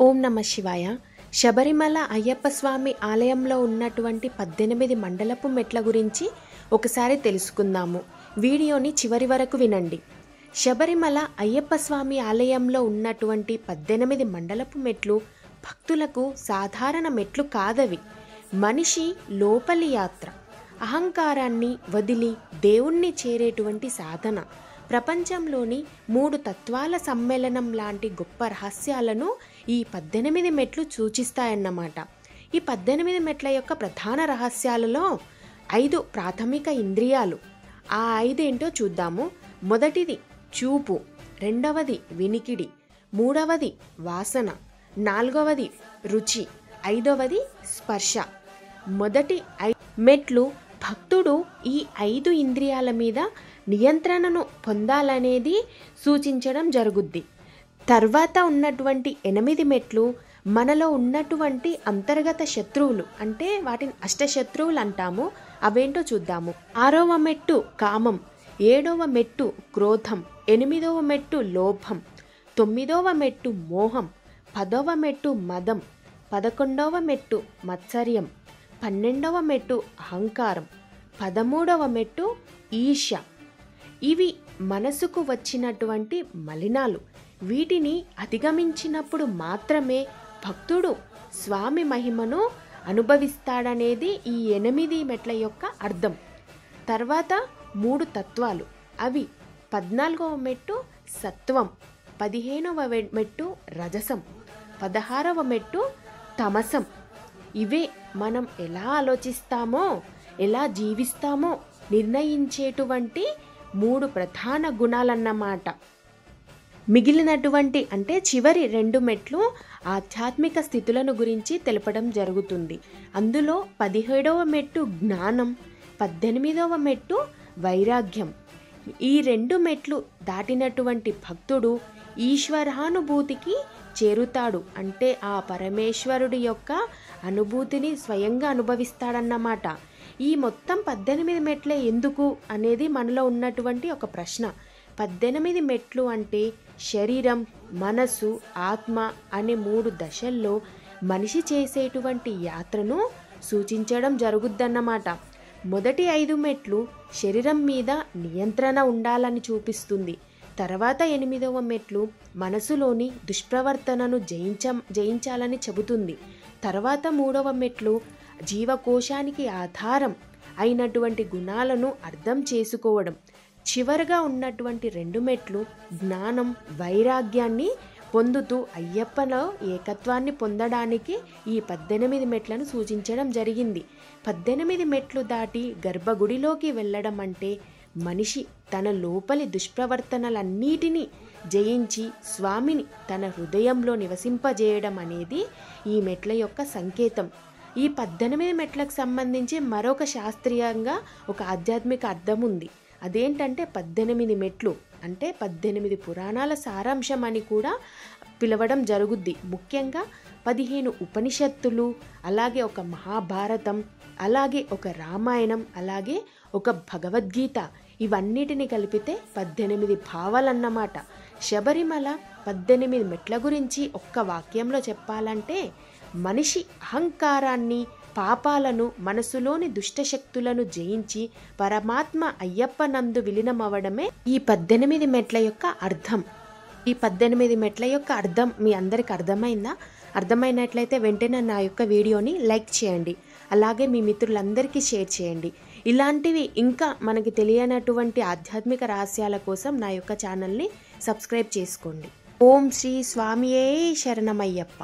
ఓం నమ శివాయ. శబరిమల అయ్యప్ప స్వామి ఆలయంలో ఉన్నటువంటి 18 మండలపు మెట్ల గురించి ఒకసారి తెలుసుకుందాము. వీడియోని చివరి వరకు వినండి. శబరిమల అయ్యప్ప స్వామి ఆలయంలో ఉన్నటువంటి 18 మండలపు మెట్లు భక్తులకు సాధారణ మెట్లు కాదవి. మనిషి లోపలి యాత్ర, అహంకారాన్ని వదిలి దేవుణ్ణి చేరేటువంటి సాధన. ప్రపంచంలోని 3 తత్వాల సమ్మేళనం లాంటి గొప్ప రహస్యాలను ఈ 18 మెట్లు సూచిస్తాయన్నమాట. ఈ 18 మెట్ల యొక్క ప్రధాన రహస్యాలలో 5 ప్రాథమిక ఇంద్రియాలు. ఆ 5 ఏంటో చూద్దాము. మొదటిది చూపు, రెండవది వినికిడి, మూడవది వాసన, నాలుగవది రుచి, ఐదవది స్పర్శ. మొదటి 5 మెట్లు భక్తుడు ఈ 5 ఇంద్రియాల మీద నియంత్రణను పొందాలనేది సూచించడం జరుగుద్ది. తర్వాత ఉన్నటువంటి 8 మెట్లు మనలో ఉన్నటువంటి అంతర్గత శత్రువులు, అంటే వాటిని అష్టశత్రువులు అంటాము. అవేంటో చూద్దాము. 6వ మెట్టు కామం, 7వ మెట్టు క్రోధం, 8వ మెట్టు లోభం, 9వ మెట్టు మోహం, 10వ మెట్టు మదం, 11వ మెట్టు మత్సర్యం, 12వ మెట్టు అహంకారం, 13వ మెట్టు ఈర్ష్య. ఇవి మనసుకు వచ్చినటువంటి మలినాలు. వీటిని అధిగమించినప్పుడు మాత్రమే భక్తుడు స్వామి మహిమను అనుభవిస్తాడనేది ఈ 8 మెట్ల యొక్క అర్థం. తర్వాత 3 తత్వాలు. అవి 14వ మెట్టు సత్వం, 15వ మెట్టు రజసం, 16వ మెట్టు తమసం. ఇవే మనం ఎలా ఆలోచిస్తామో, ఎలా జీవిస్తామో నిర్ణయించేటువంటి 3 ప్రధాన గుణాలన్నమాట. మిగిలినటువంటి అంటే చివరి 2 మెట్లు ఆధ్యాత్మిక స్థితులను గురించి తెలపడం జరుగుతుంది. అందులో 17వ మెట్టు జ్ఞానం, 18వ మెట్టు వైరాగ్యం. ఈ 2 మెట్లు దాటినటువంటి భక్తుడు ఈశ్వరానుభూతికి చేరుతాడు. అంటే ఆ పరమేశ్వరుడి యొక్క అనుభూతిని స్వయంగా అనుభవిస్తాడన్నమాట. ఈ మొత్తం 18 మెట్లే ఎందుకు అనేది మనలో ఉన్నటువంటి ఒక ప్రశ్న. 18 మెట్లు అంటే శరీరం, మనసు, ఆత్మ అనే 3 దశల్లో మనిషి చేసేటువంటి యాత్రను సూచించడం జరుగుద్దన్నమాట. మొదటి 5 మెట్లు శరీరం మీద నియంత్రణ ఉండాలని చూపిస్తుంది. తర్వాత 8వ మెట్లు మనసులోని దుష్ప్రవర్తనను జయించాలని చెబుతుంది. తర్వాత 3వ మెట్లు జీవకోశానికి ఆధారం అయినటువంటి గుణాలను అర్థం చేసుకోవడం. చివరగా ఉన్నటువంటి 2 మెట్లు జ్ఞానం, వైరాగ్యాన్ని పొందుతూ అయ్యప్పలో ఏకత్వాన్ని పొందడానికి ఈ 18 మెట్లను సూచించడం జరిగింది. 18 మెట్లు దాటి గర్భగుడిలోకి వెళ్ళడం అంటే మనిషి తన లోపలి దుష్ప్రవర్తనలన్నిటినీ జయించి స్వామిని తన హృదయంలో నివసింపజేయడం అనేది ఈ మెట్ల యొక్క సంకేతం. ఈ 18 మెట్లకు సంబంధించి మరొక శాస్త్రీయంగా ఒక ఆధ్యాత్మిక అర్థం ఉంది. అదేంటంటే 18 మెట్లు అంటే 18 పురాణాల సారాంశం అని కూడా పిలవడం జరుగుద్ది. ముఖ్యంగా 15 ఉపనిషత్తులు, అలాగే ఒక మహాభారతం, అలాగే ఒక రామాయణం, అలాగే ఒక భగవద్గీత, ఇవన్నిటిని కలిపితే 18 భావాలన్నమాట. శబరిమల 18 మెట్ల గురించి ఒక్క వాక్యంలో చెప్పాలంటే మనిషి అహంకారాన్ని, పాపాలను, మనసులోని దుష్టశక్తులను జయించి పరమాత్మ అయ్యప్పనందు విలీనమవ్వడమే ఈ 18 మెట్ల యొక్క అర్థం. ఈ 18 మెట్ల యొక్క అర్థం మీ అందరికి అర్థమైందా? అర్థమైనట్లయితే వెంటనే నా యొక్క వీడియోని లైక్ చేయండి, అలాగే మీ మిత్రులందరికీ షేర్ చేయండి. ఇలాంటివి ఇంకా మనకి తెలియనటువంటి ఆధ్యాత్మిక రహస్యాల కోసం నా యొక్క ఛానల్ని సబ్స్క్రైబ్ చేసుకోండి. ఓం శ్రీ స్వామియే శరణమయ్యప్ప.